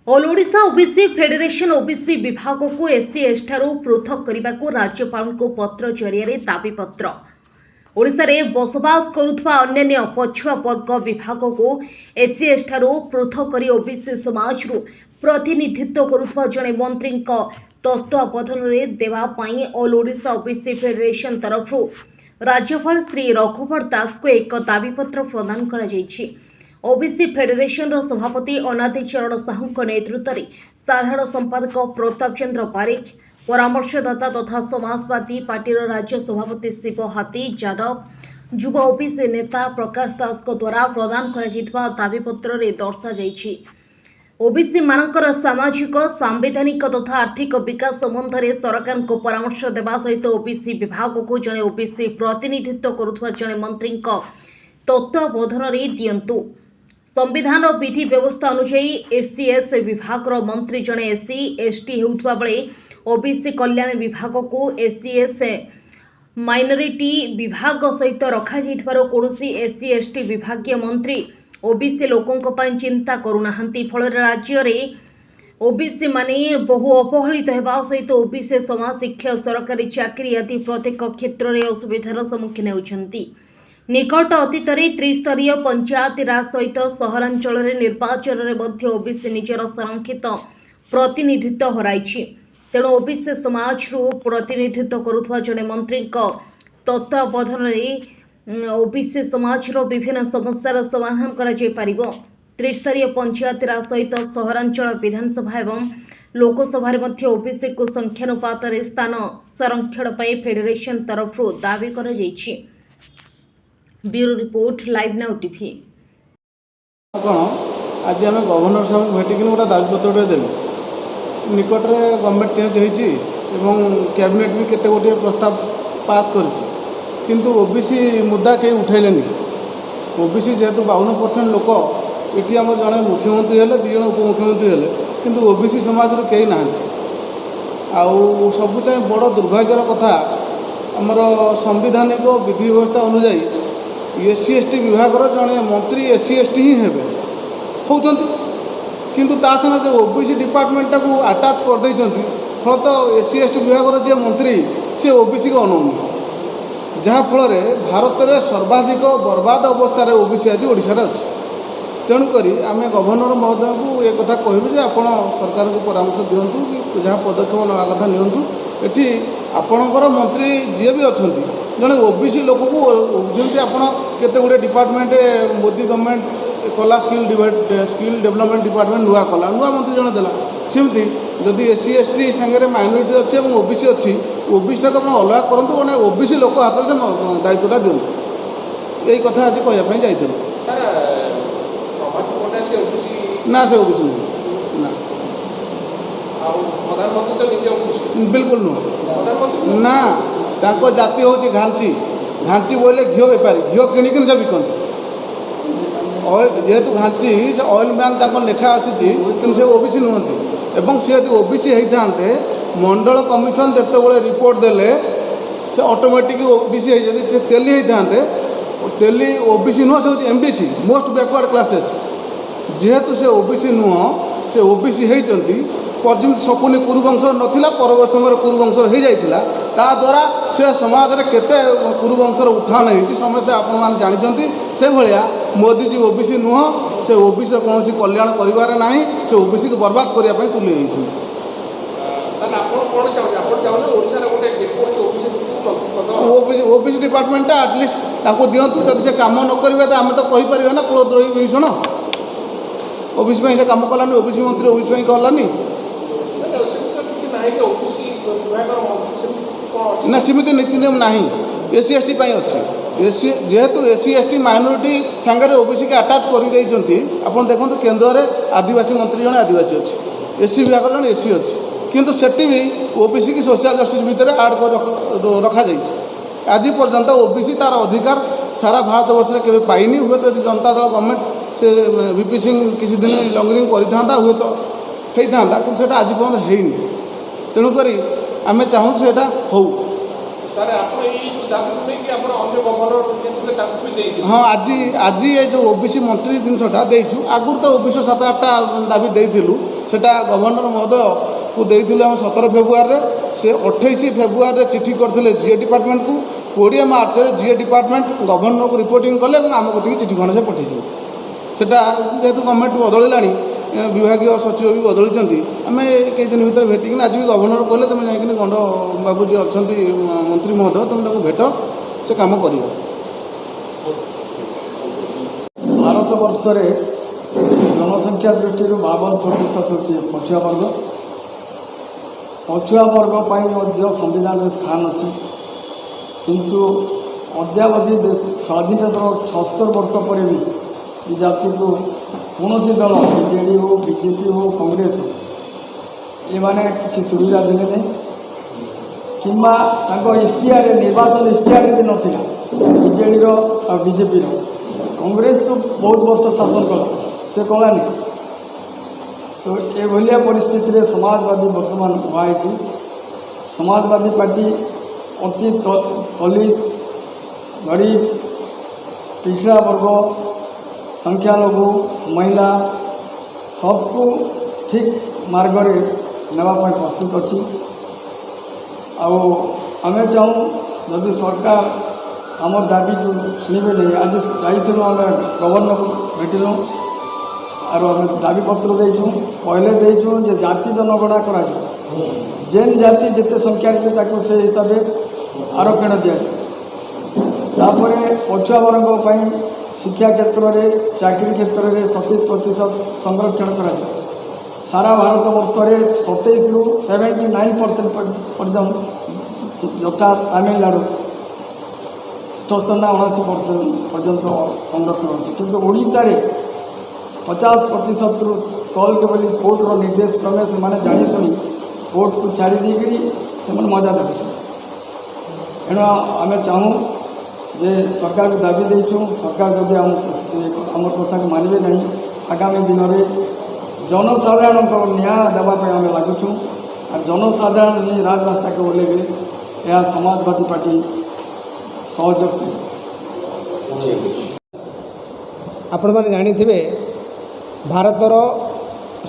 All Odisha OBC federation OBC विभाग को SC S ठारू पृथक करने को राज्यपाल को पत्र जरिए दाबीपत्र ओडिशा रे बसवास करुवा अन्य पछुआ वर्ग विभाग को एससी एस ठारू पृथक कर ओबीसी समाज प्रतिनिधित्व करुवा जड़े मंत्री तत्वावधान में देवाई ऑल ओडिशा ओबीसी फेडरेशन तरफ राज्यपाल श्री रघुवर दास को एक दाबीपत्र प्रदान करा जायछि। ओबीसी फेडरेशन सभापति अनादि चरण साहू नेतृत्व में साधारण संपादक प्रताप चंद्र पारिक परामर्शदाता तथा समाजवादी पार्टी राज्य सभापति शिव हाथी यादव युवा ओबीसी नेता प्रकाश दास द्वारा प्रदान करा दाबीपत्र में दर्शा ओबीसी मानकर सामाजिक सांविधानिक तथा आर्थिक विकास संबंध में सरकार को परामर्श देवा सहित ओबीसी विभाग को जड़े ओबीसी प्रतिनिधित्व करुवा जड़े मंत्री तत्वावधान में दियंतु। संविधान और विधि व्यवस्था अनुसायी एससीएस विभाग मंत्री जड़े एससी एसटी होउथबा बेले ओबीसी कल्याण विभाग को एससीएस माइनॉरिटी विभाग सहित रखा जाइथिबार कोनोसी एससी एसटी विभागीय मंत्री ओबीसी लोकों पर चिंता करूनाहांती। फल राज्य में ओबीसी माने बहु अपहरित होगा सहित ओबीसी समाज शिक्षा सरकारी चाकरी आदि प्रत्येक क्षेत्र में असुविधार सम्मुखीन होती। निकट अतीत त्रिस्तरीय पंचायत राज सहित सहरांचल निर्वाचन में ओबीसी निजर संरक्षित प्रतिनिधित्व हराई। तेणु ओबीसी समाज प्रतिनिधित्व करुवा जड़े मंत्री तत्वावधान में ओबीसी समाज विभिन्न समस्यार समाधान करा जाय परिबो। त्रिस्तरीय पंचायत राज सहित सहरांचल विधानसभा एवं लोकसभा में ओबीसी को संख्यानुपात स्थान संरक्षण फेडरेशन तरफ दावी करा जायछि। Bureau report live now TV. कौन आज आम गवर्नर साहब भेटिक गोटे दाबीपत्र देलु। निकट में गवर्नमेंट चेंज होती कैबिनेट भी केते गोटे प्रस्ताव पास करिछि, किंतु ओबीसी मुद्दा कहीं उठेलेनी। ओबीसी जेहेतु 52% लोक ये आम जड़े मुख्यमंत्री हेले, 2 जण उपमुख्यमंत्री हेले, किंतु ओबीसी समाज कहीं ना। आउ सबुत बड़ दुर्भाग्यर कथा आमर संविधानिक विधि व्यवस्था अनुजाई एससी एसटी विभाग जड़े मंत्री एससी एसटी ही हेबे होउचंती, किंतु ता संगे जो ओबीसी डिपार्टमेंट को अटैच कर देइचंती। फलत एससी एसटी विभाग जे मंत्री से ओबीसी को अनौनी, जहाँफल भारत में सर्वाधिक बर्बाद अवस्था ओबीसी आज ओडिशा रे अछि। तेणुक आम गवर्नर महोदय को एक कथा कहलु जे आपण सरकार को परामर्श दिंतु कि जहाँ पदक्षेप ना कथा नियंतु। एटी आपणकर मंत्री जी भी अच्छा जड़े ओबीसी लोक को जमी आपड़ केते गुड़े डिपार्टमेंट मोदी गवर्नमेंट कला स्किल डेवलपमेंट डिपार्टमेंट नुआ कला नुआ मंत्री जड़े देला। सेमती जदि एससी एसटी सांगे माइनॉरिटी अच्छी और ओबीसी अच्छी, ओबीसी टाक अलग करूँ ना ओबीसी लोक हाथ से दायित्वटा दिंतु। यही कथा आज कहवाई जाइए ना से ओबीसी नहीं ना बिल्कुल नुह ना। तांको जाति हूँ घांची घांची बोले घीओ बेपारी घीओ किणिक से बिकती। जेहेतु घांची से ऑयल मैन लेखा आसी कि से ओबीसी नुहति एवं सी यदि ओबीसी होते मंडल कमिशन जिते रिपोर्ट देले से ऑटोमेटिक ओबीसी जब तेली होते तेली ओबीसी नुह से एमबीसी मोस्ट बैकवर्ड क्लासेस। जेहेतु से ओबीसी नुह से ओबीसी होती पर्यटन शकुनी कुरुवंश नाला परवर्त समय कुरुवंशर हो जाता ता द्वारा से समाज में केते कुरुवंशर उत्थान होती समस्ते आपण जानते। से भाया मोदीजी ओबीसी नुह से ओबीसी कौन कल्याण करिवार नाही, से ओबीसी को बर्बाद करने तुले ओबीसी डिपार्टमेंट आटलिस्ट दिंतु। जब से कम न करेंगे तो आम तो कहीपर ना कुलद्रोही भीषण ओबीसी से कम कलानी, ओबीसी मंत्री ओबीसी कलानी ना सेमती नीति नियम ना एससी एसटी अच्छी। एससी जेहेतु एससी एसटी माइनॉरिटी सांगे ओबीसी के अटैच कर आप देखो केन्द्र में आदिवासी मंत्री जड़े आदिवासी अच्छी, एससी विभाग जड़े एससी अच्छी, किंतु सेठी भी ओबीसी की सोशल जस्टिस भितर आड कर रखा जाइए। आज पर्यंत ओबीसी तार अधिकार सारा भारत वर्ष में केवे पाइनी। हुए तो जनता दल गवर्नमेंट से वीपी सिंह किसी दिन लंगरिंग करता हुए तो होता कि आज पर्यटन होनी। तेणुक आम चाहूँ से हो ସାର୍ ଆପଣ ଏଇ ଯେଉଁ ଦାବିକୁ ନେଇକି ଆପଣ ଅନ୍ୟ ଗଭର୍ଣ୍ଣର ଥିଲେ ତାଙ୍କୁ ବି ଦେଇଥିଲେ। ହଁ ଆଜି ଏ ଯେଉଁ ଓବିସି ମନ୍ତ୍ରୀ ଜିନିଷଟା ଦେଇଛୁ। ଆଗରୁ ତ ଓବିସି 7-8ଟା ଦାବି ଦେଇଥିଲୁ। ସେଟା ଗଭର୍ଣ୍ଣର ମହୋଦୟକୁ ଦେଇଥିଲୁ ଆମେ 17 ଫେବୃଆରୀରେ। ସେ 28 ଫେବୃଆରୀରେ ଚିଠି କରିଥିଲେ ଜିଏ ଡିପାର୍ଟମେଣ୍ଟକୁ। 20 ମାର୍ଚ୍ଚରେ ଜିଏ ଡିପାର୍ଟମେଣ୍ଟ ଗଭର୍ଣ୍ଣରକୁ ରିପୋର୍ଟିଂ କଲେ ଏବଂ ଆମ କତିକି ଚିଠି ଖଣ୍ଡେ ସେ ପଠାଇଛନ୍ତି। ସେଟା ଯେହେତୁ ଗଭର୍ଣ୍ଣମେଣ୍ଟ ବଦଳିଲାଣି, ବିଭାଗୀୟ ସଚିବ ବି ବଦଳିଛନ୍ତି, ଆମେ କିଛି ଦିନ ଭିତରେ ଭେଟିକିନା ଆଜି ବି ଗଭର୍ଣ୍ଣର କହିଲେ ତୁମେ ଯାଇକିନି ଗଣ୍ଡ ବାବୁ ଯିଏ ଅଛନ୍ତି ମନ୍ତ୍ରୀ ମହୋଦୟ, ତୁମେ ତାଙ୍କୁ ଭେଟ, ସେ କାମ କରିବେ। ଭାରତ ବର୍ଷରେ ଜନସଂଖ୍ୟା ଦୃଷ୍ଟିରୁ 52% ହେଉଛି ପଛୁଆ ବର୍ଗ। ପଛୁଆ ବର୍ଗ ପାଇଁ ମଧ୍ୟ ସମ୍ବିଧାନରେ ସ୍ଥାନ ଅଛି, କିନ୍ତୁ ଅଦ୍ୟାବଧି ସ୍ୱାଧୀନତାର 76 ବର୍ଷ ପରେ ବି ଏ ଜାତିକୁ କୌଣସି ଦଳ ବିଜେଡ଼ି ହେଉ, ବିଜେପି ହେଉ, କଂଗ୍ରେସ ହେଉ, ଏମାନେ କିଛି ସୁବିଧା ଦେଲେ ନାହିଁ କିମ୍ବା ତାଙ୍କ ଇସ୍ତିହାରରେ, ନିର୍ବାଚନ ଇସ୍ତିହାରରେ ବି ନଥିଲା ବିଜେଡ଼ିର ଆଉ ବିଜେପିର। କଂଗ୍ରେସ ତ ବହୁତ ବର୍ଷ ଶାସନ କଲା, ସେ କଲାନି। ତ ଏଭଳିଆ ପରିସ୍ଥିତିରେ ସମାଜବାଦୀ ବର୍ତ୍ତମାନ ଉଭା ହେଇଛି। ସମାଜବାଦୀ ପାର୍ଟି ଅତି ଦଳିତ, ଗରିବ, ପିଛଡ଼ା ବର୍ଗ, ସଂଖ୍ୟାଲଘୁ, ମହିଳା सबको ठीक मार्ग नापी प्रस्तुत अच्छी आम चाहूँ जदि सरकार आम दाबी को शुणे नहीं। आज जाइलु आम गवर्नर को भेटिलु आर आम दाबी पत्र देचु पहले देचु जे जाति जनगणना करा जेन जाति जिते संख्या से हिसाब से आरक्षण दि जापर पछुआ वर्ग शिक्षा क्षेत्र में चाकरी क्षेत्र में 27% संरक्षण कर सारा भारत वर्ष में 27 ରୁ 79% पर्यंत यथा तमिलनाडु 78 ना 79% पर्यंत संरक्षण अच्छे किंतु ओडिशा रे 50% रु तल के बोली कोर्टर निर्देश क्रमे से जाशुणी कोर्ट को छाड़ी देकर से मजा देखुं। एणु आम चाहूँ जे सरकार को दाबी देचु सरकार जदि आम कथा को मानवे नहीं आगामी दिन में जनसाधारण को न्याय देवाई आम लगुचु और जनसाधारण ही राजरास्ता के ओल्लेबे यह समाजवादी पार्टी सहयोग। आपण मैंने जानी भारतर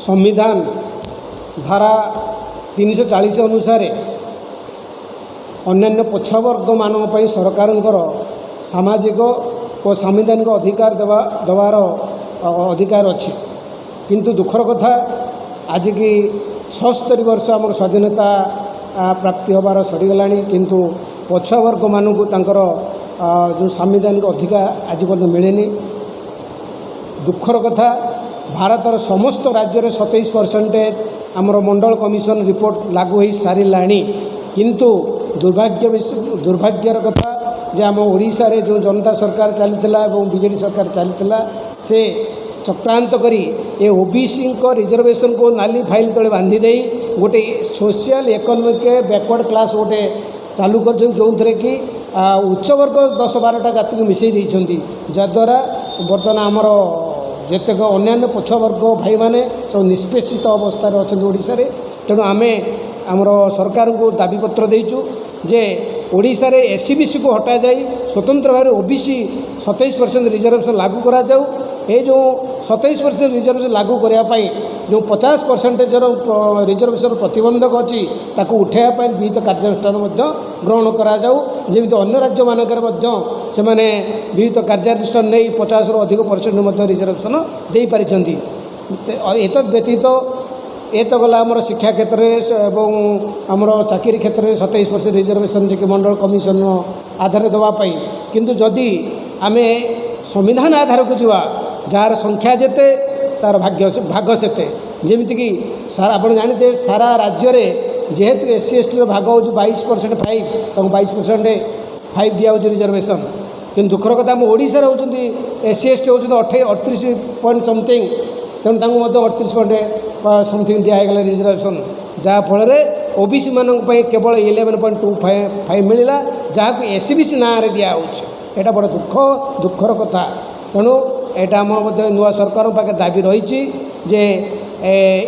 संविधान धारा 340 अनुसार अन्यान्य पछुआ वर्ग मानों सरकार सामाजिक और संवैधानिक अधिकार देवार अधिकार अच्छी किंतु दुखर कथा आज की 76 वर्ष आम स्वाधीनता प्राप्ति होबार सरीगला किंतु पछुआ वर्ग मानू जो संवैधानिक अधिकार आज पर्यटन मिलेनी। दुखर कथा भारतर समस्त राज्य 27% आमर मंडल कमिशन रिपोर्ट लागू हो सारा किंतु दुर्भाग्यर कथा जे आम ओडिशा रे जो जनता सरकार चलीथिला एवं बीजेडी सरकार चलीथिला से चक्रांत करी ए ओबीसी को रिजर्वेशन को नाली फाइल तले बांधी दे गोटे सोशल इकोनॉमिक बैकवर्ड क्लास गोटे चालू कर जो थे कि उच्च वर्ग 10-12टा जाति को मिसई देइछंती जद्वारा बर्तमान आमर जेतेक अन्यान्य पछुआ वर्ग भाई माने सब निष्पेषित अवस्था अच्छा ओडिशा रे। तेणु आमे आमर सरकार को दाबी पत्र देचु जे ओडिशा रे एससीबीसी को हटा जाए स्वतंत्र भाव ओबीसी 27% रिजर्वेशन लागू करा जाऊ। ये जो 27% रिजर्वेशन लागू करने जो 50% रिजर्वेशन प्रतिबंधक अच्छी ताकू उठाइवाई विहित कार्यानुष्ठान ग्रहण करा जाऊ जमी अन्य राज्य मानक से विहित कार्यानुष्ठान नहीं 50 ରୁ अधिक % रिजर्वेशन दे पारि। एतद व्यतीत ये तो गला आमर शिक्षा क्षेत्र में एवं आमर चाकरी क्षेत्र में 27% रिजर्वेशन जी मंडल कमिशन आधार देवाई किंतु जदि आमे संविधान आधार को जावा जार संख्या जेते तार भाग सेते जमीक सारा आप जानते सारा राज्य में जेहेतु SC ST भाग हो 22% 5 तक 22% 5 दिया रिजर्वेशन कि दुखर कथा आम ओडिशा होती SC ST होती 38 पॉइंट समथिंग तेणु 38% समथिंग दिगला रिजर्वेशन जहाँफल ओबीसी मान केवल 11.25 मिलला जहाँ को SCBC ना दिया यहाँ बड़ दुखर कथा। तेणु यहाँ आम नुआ सरकार पाखे दाबी रही जे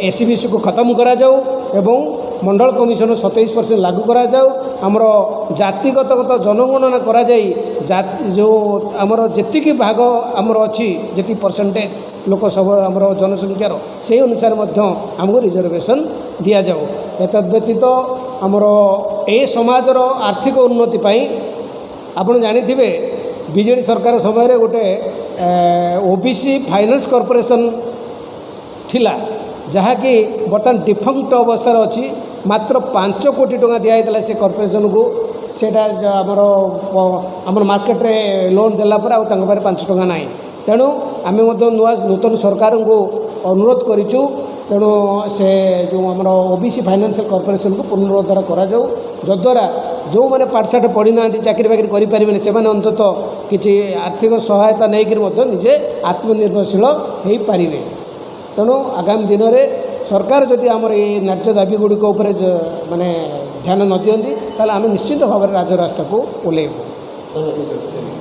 SCBC को खत्म करा जाऊ एवं मंडल कमिशन 27% लागू करा जाऊ आमर जातिगत जनगणना करा जाई जो आमर जेतिकी भाग आमर अच्छी जी परसेंटेज लोक सब आमर जनसंख्यार से अनुसार आमको रिजर्वेशन दि जाऊ। एतद व्यतीत आमर ए समाजर आर्थिक उन्नति पाई आपण जानिथिबे बीजेडी सरकार समय गोटे ओबीसी फाइनेंस कॉर्पोरेशन थिला जहाँकि बर्तमान डिफंक्ट अवस्था अच्छी मात्र 5 कोटी टंका दिखाई से कॉर्पोरेशन को सेटा आमर मार्केट रे लोन देला पर आउ 5 टंका ना तेणु आम नूतन सरकार को अनुरोध करूँ तेणु से जो आमर ओबीसी फाइनेंशियल कॉर्पोरेशन को पुनरुद्धार करा जाऊ जद्वारा जो मैंने पाठशाठ पढ़ी ना चाकरी बाकरी करें से अंतत किसी आर्थिक सहायता नहीं निजे आत्मनिर्भरशील हो पारे। तेणु आगामी दिन में सरकार जदि आमर ये न्याय्य दाबी गुड़िक माने ध्यान न दियंती ताले आम निश्चित भाव राजरास्ता को ओह्लैबू।